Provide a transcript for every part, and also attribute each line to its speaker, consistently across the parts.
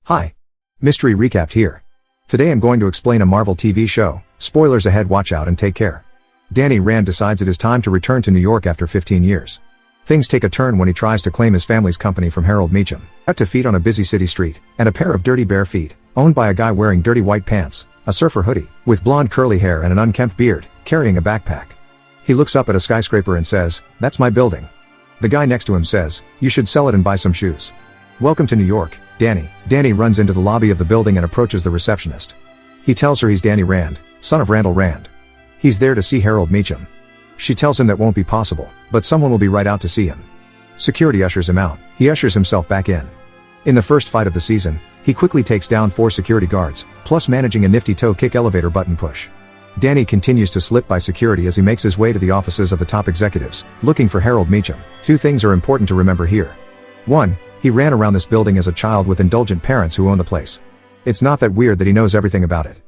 Speaker 1: Hi. Mystery Recapped here. Today I'm going to explain a Marvel TV show. Spoilers ahead, watch out and take care. Danny Rand decides it is time to return to New York after 15 years. Things take a turn when he tries to claim his family's company from Harold Meacham. Cut to feet on a busy city street, and a pair of dirty bare feet, owned by a guy wearing dirty white pants, a surfer hoodie, with blonde curly hair and an unkempt beard, carrying a backpack. He looks up at a skyscraper and says, "That's my building." The guy next to him says, "You should sell it and buy some shoes." "Welcome to New York, Danny." Danny runs into the lobby of the building and approaches the receptionist. He tells her he's Danny Rand, son of Randall Rand. He's there to see Harold Meacham. She tells him that won't be possible, but someone will be right out to see him. Security ushers him out. He ushers himself back in. In the first fight of the season, he quickly takes down 4 security guards, plus managing a nifty toe kick elevator button push. Danny continues to slip by security as he makes his way to the offices of the top executives, looking for Harold Meacham. 2 things are important to remember here. 1. He ran around this building as a child with indulgent parents who own the place. It's not that weird that he knows everything about it.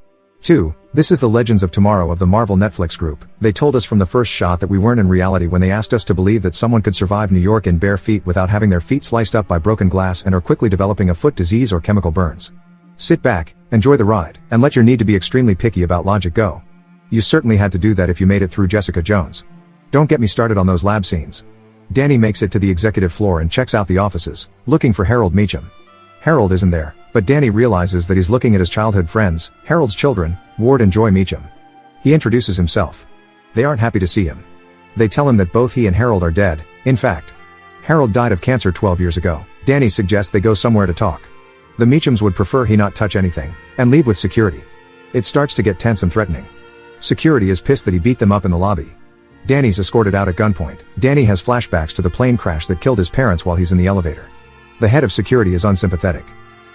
Speaker 1: 2. This is the Legends of Tomorrow of the Marvel Netflix group. They told us from the first shot that we weren't in reality when they asked us to believe that someone could survive New York in bare feet without having their feet sliced up by broken glass and are quickly developing a foot disease or chemical burns. Sit back, enjoy the ride, and let your need to be extremely picky about logic go. You certainly had to do that if you made it through Jessica Jones. Don't get me started on those lab scenes. Danny makes it to the executive floor and checks out the offices, looking for Harold Meacham. Harold isn't there, but Danny realizes that he's looking at his childhood friends, Harold's children, Ward and Joy Meacham. He introduces himself. They aren't happy to see him. They tell him that both he and Harold are dead. In fact, Harold died of cancer 12 years ago. Danny suggests they go somewhere to talk. The Meachams would prefer he not touch anything, and leave with security. It starts to get tense and threatening. Security is pissed that he beat them up in the lobby. Danny's escorted out at gunpoint. Danny has flashbacks to the plane crash that killed his parents while he's in the elevator. The head of security is unsympathetic.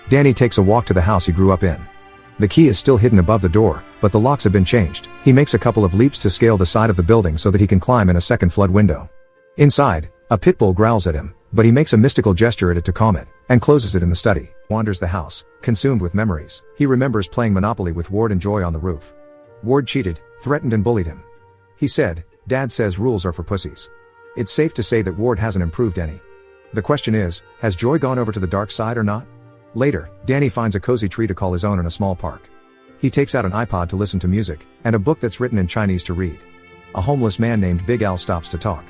Speaker 1: Danny takes a walk to the house he grew up in. The key is still hidden above the door, but the locks have been changed. He makes a couple of leaps to scale the side of the building so that he can climb in a second flood window. Inside, a pit bull growls at him, but he makes a mystical gesture at it to calm it, and closes it in the study. Wanders the house, consumed with memories. He remembers playing Monopoly with Ward and Joy on the roof. Ward cheated, threatened and bullied him. He said, "Dad says rules are for pussies." It's safe to say that Ward hasn't improved any. The question is, has Joy gone over to the dark side or not? Later, Danny finds a cozy tree to call his own in a small park. He takes out an iPod to listen to music, and a book that's written in Chinese to read. A homeless man named Big Al stops to talk.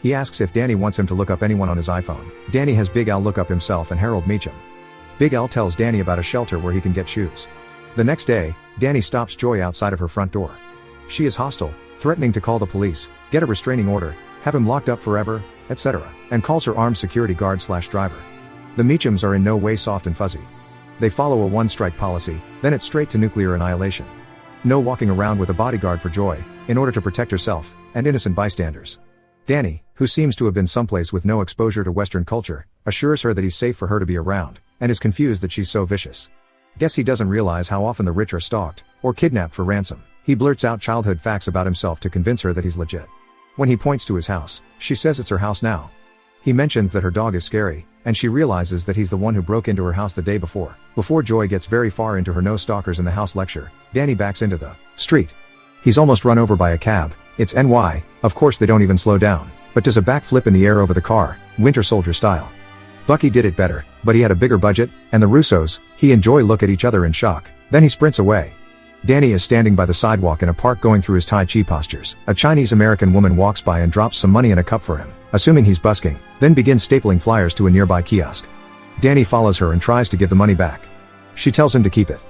Speaker 1: He asks if Danny wants him to look up anyone on his iPhone. Danny has Big Al look up himself and Harold Meacham. Big Al tells Danny about a shelter where he can get shoes. The next day, Danny stops Joy outside of her front door. She is hostile, threatening to call the police, get a restraining order, have him locked up forever, etc., and calls her armed security guard/driver. The Meachams are in no way soft and fuzzy. They follow a one-strike policy, then it's straight to nuclear annihilation. No walking around with a bodyguard for Joy, in order to protect herself, and innocent bystanders. Danny, who seems to have been someplace with no exposure to Western culture, assures her that he's safe for her to be around, and is confused that she's so vicious. Guess he doesn't realize how often the rich are stalked, or kidnapped for ransom. He blurts out childhood facts about himself to convince her that he's legit. When he points to his house, she says it's her house now. He mentions that her dog is scary, and she realizes that he's the one who broke into her house the day before. Before Joy gets very far into her no stalkers in the house lecture, Danny backs into the street. He's almost run over by a cab. It's NY, of course they don't even slow down, but does a backflip in the air over the car, Winter Soldier style. Bucky did it better, but he had a bigger budget, and the Russos, he and Joy look at each other in shock. Then he sprints away. Danny is standing by the sidewalk in a park going through his Tai Chi postures. A Chinese-American woman walks by and drops some money in a cup for him, assuming he's busking, then begins stapling flyers to a nearby kiosk. Danny follows her and tries to give the money back. She tells him to keep it.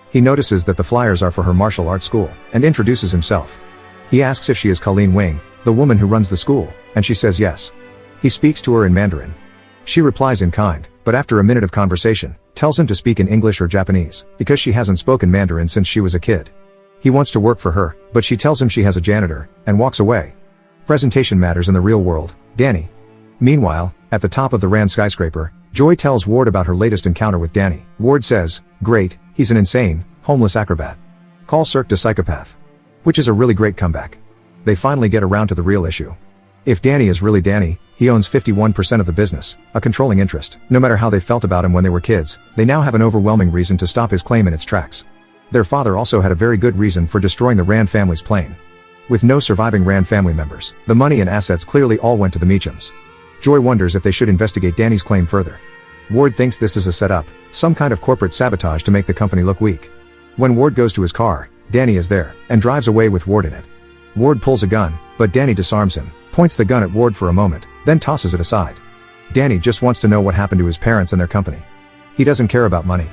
Speaker 1: He notices that the flyers are for her martial arts school, and introduces himself. He asks if she is Colleen Wing, the woman who runs the school, and she says yes. He speaks to her in Mandarin. She replies in kind, but after a minute of conversation, tells him to speak in English or Japanese, because she hasn't spoken Mandarin since she was a kid. He wants to work for her, but she tells him she has a janitor, and walks away. Presentation matters in the real world, Danny. Meanwhile, at the top of the Rand skyscraper, Joy tells Ward about her latest encounter with Danny. Ward says, "Great, he's an insane, homeless acrobat. Call Cirque de Psychopath." Which is a really great comeback. They finally get around to the real issue. If Danny is really Danny, he owns 51% of the business, a controlling interest. No matter how they felt about him when they were kids, they now have an overwhelming reason to stop his claim in its tracks. Their father also had a very good reason for destroying the Rand family's plane. With no surviving Rand family members, the money and assets clearly all went to the Meachams. Joy wonders if they should investigate Danny's claim further. Ward thinks this is a setup, some kind of corporate sabotage to make the company look weak. When Ward goes to his car, Danny is there, and drives away with Ward in it. Ward pulls a gun, but Danny disarms him, points the gun at Ward for a moment, then tosses it aside. Danny just wants to know what happened to his parents and their company. He doesn't care about money.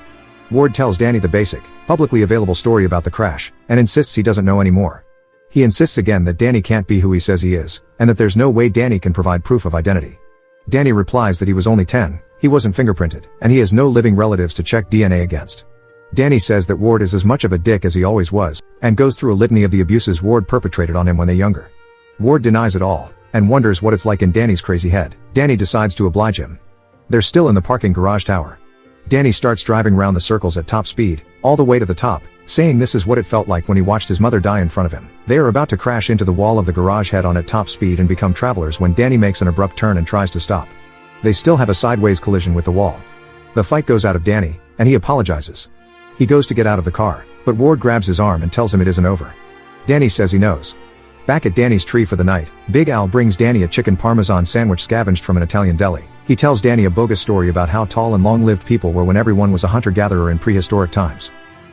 Speaker 1: Ward tells Danny the basic, publicly available story about the crash, and insists he doesn't know any more. He insists again that Danny can't be who he says he is, and that there's no way Danny can provide proof of identity. Danny replies that he was only 10, he wasn't fingerprinted, and he has no living relatives to check DNA against. Danny says that Ward is as much of a dick as he always was, and goes through a litany of the abuses Ward perpetrated on him when they're younger. Ward denies it all, and wonders what it's like in Danny's crazy head. Danny decides to oblige him. They're still in the parking garage tower. Danny starts driving round the circles at top speed, all the way to the top, saying this is what it felt like when he watched his mother die in front of him. They are about to crash into the wall of the garage head on at top speed and become travelers when Danny makes an abrupt turn and tries to stop. They still have a sideways collision with the wall. The fight goes out of Danny, and he apologizes. He goes to get out of the car, but Ward grabs his arm and tells him it isn't over. Danny says he knows. Back at Danny's tree for the night, Big Al brings Danny a chicken parmesan sandwich scavenged from an Italian deli. He tells Danny a bogus story about how tall and long-lived people were when everyone was a hunter-gatherer in prehistoric times.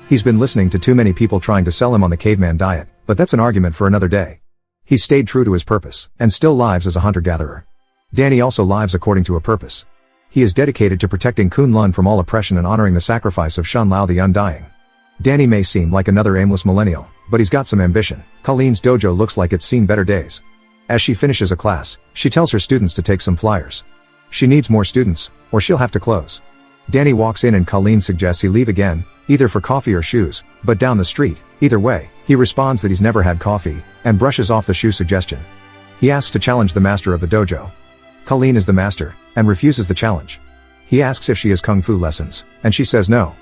Speaker 1: He's been listening to too many people trying to sell him on the caveman diet, but that's an argument for another day. He's stayed true to his purpose, and still lives as a hunter-gatherer. Danny also lives according to a purpose. He is dedicated to protecting Kunlun from all oppression and honoring the sacrifice of Shan Lao the Undying. Danny may seem like another aimless millennial, but he's got some ambition. Colleen's dojo looks like it's seen better days. As she finishes a class, she tells her students to take some flyers. She needs more students, or she'll have to close. Danny walks in and Colleen suggests he leave again, either for coffee or shoes, but down the street, either way. He responds that he's never had coffee, and brushes off the shoe suggestion. He asks to challenge the master of the dojo. Colleen is the master, and refuses the challenge. He asks if she has kung fu lessons, and she says no.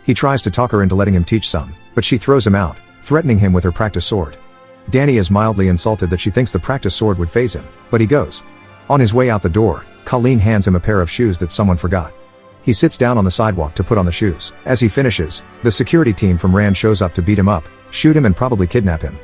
Speaker 1: He tries to talk her into letting him teach some, but she throws him out, threatening him with her practice sword. Danny is mildly insulted that she thinks the practice sword would faze him, but he goes. On his way out the door, Colleen hands him a pair of shoes that someone forgot. He sits down on the sidewalk to put on the shoes. As he finishes, the security team from Rand shows up to beat him up, shoot him and probably kidnap him.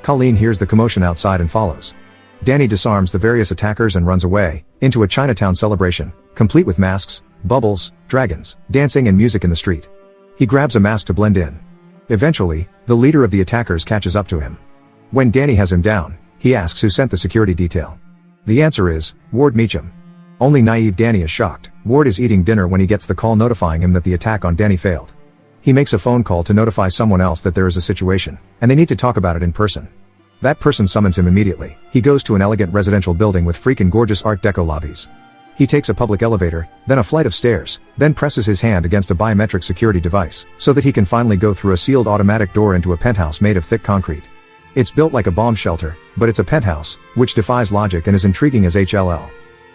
Speaker 1: Colleen hears the commotion outside and follows. Danny disarms the various attackers and runs away, into a Chinatown celebration, complete with masks, bubbles, dragons, dancing and music in the street. He grabs a mask to blend in. Eventually, the leader of the attackers catches up to him. When Danny has him down, he asks who sent the security detail. The answer is, Ward Meacham. Only naive Danny is shocked. Ward is eating dinner when he gets the call notifying him that the attack on Danny failed. He makes a phone call to notify someone else that there is a situation, and they need to talk about it in person. That person summons him immediately. He goes to an elegant residential building with freaking gorgeous Art Deco lobbies. He takes a public elevator, then a flight of stairs, then presses his hand against a biometric security device, so that he can finally go through a sealed automatic door into a penthouse made of thick concrete. It's built like a bomb shelter, but it's a penthouse, which defies logic and is intriguing as HLL.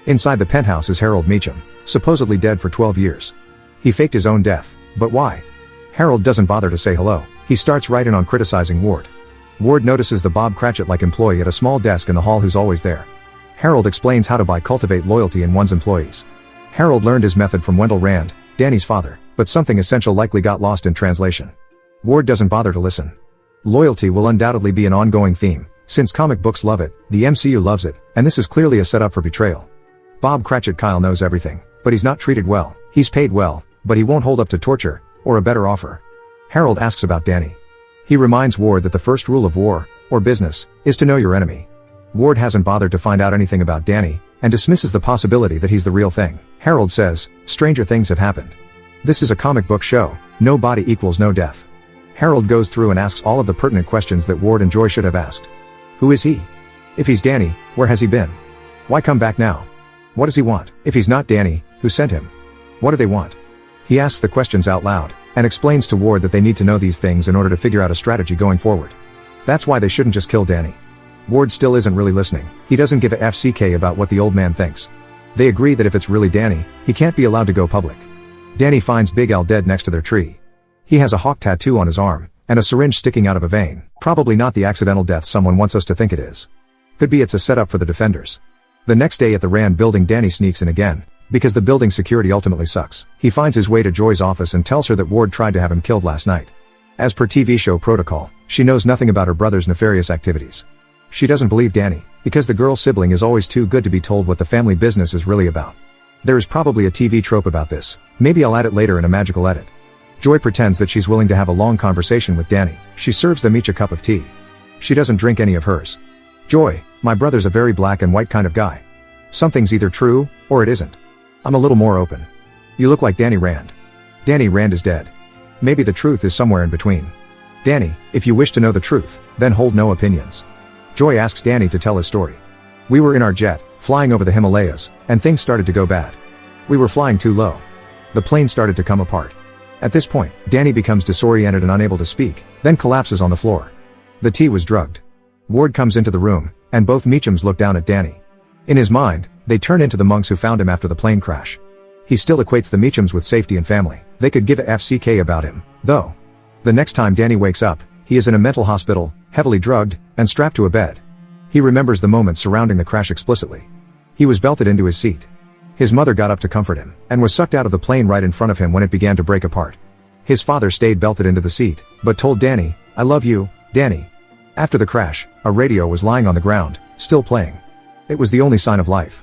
Speaker 1: Inside the penthouse is Harold Meacham, supposedly dead for 12 years. He faked his own death, but why? Harold doesn't bother to say hello. He starts right in on criticizing Ward. Ward notices the Bob Cratchit-like employee at a small desk in the hall who's always there. Harold explains how to cultivate loyalty in one's employees. Harold learned his method from Wendell Rand, Danny's father, but something essential likely got lost in translation. Ward doesn't bother to listen. Loyalty will undoubtedly be an ongoing theme, since comic books love it, the MCU loves it, and this is clearly a setup for betrayal. Bob Cratchit Kyle knows everything, but he's not treated well. He's paid well, but he won't hold up to torture, or a better offer. Harold asks about Danny. He reminds Ward that the first rule of war, or business, is to know your enemy. Ward hasn't bothered to find out anything about Danny, and dismisses the possibility that he's the real thing. Harold says, stranger things have happened. This is a comic book show, no body equals no death. Harold goes through and asks all of the pertinent questions that Ward and Joy should have asked. Who is he? If he's Danny, where has he been? Why come back now? What does he want? If he's not Danny, who sent him? What do they want? He asks the questions out loud, and explains to Ward that they need to know these things in order to figure out a strategy going forward. That's why they shouldn't just kill Danny. Ward still isn't really listening. He doesn't give a FCK about what the old man thinks. They agree that if it's really Danny, he can't be allowed to go public. Danny finds Big Al dead next to their tree. He has a hawk tattoo on his arm, and a syringe sticking out of a vein. Probably not the accidental death someone wants us to think it is. Could be it's a setup for the defenders. The next day at the Rand building, Danny sneaks in again, because the building security ultimately sucks. He finds his way to Joy's office and tells her that Ward tried to have him killed last night. As per TV show protocol, she knows nothing about her brother's nefarious activities. She doesn't believe Danny, because the girl sibling is always too good to be told what the family business is really about. There is probably a TV trope about this. Maybe I'll add it later in a magical edit. Joy pretends that she's willing to have a long conversation with Danny. She serves them each a cup of tea. She doesn't drink any of hers. Joy, my brother's a very black and white kind of guy. Something's either true, or it isn't. I'm a little more open. You look like Danny Rand. Danny Rand is dead. Maybe the truth is somewhere in between. Danny, if you wish to know the truth, then hold no opinions. Joy asks Danny to tell his story. We were in our jet, flying over the Himalayas, and things started to go bad. We were flying too low. The plane started to come apart. At this point, Danny becomes disoriented and unable to speak, then collapses on the floor. The tea was drugged. Ward comes into the room, and both Meachums look down at Danny. In his mind, they turn into the monks who found him after the plane crash. He still equates the Meachums with safety and family. They could give a FCK about him, though. The next time Danny wakes up, he is in a mental hospital, heavily drugged, and strapped to a bed. He remembers the moments surrounding the crash explicitly. He was belted into his seat. His mother got up to comfort him, and was sucked out of the plane right in front of him when it began to break apart. His father stayed belted into the seat, but told Danny, "I love you, Danny." After the crash, a radio was lying on the ground, still playing. It was the only sign of life.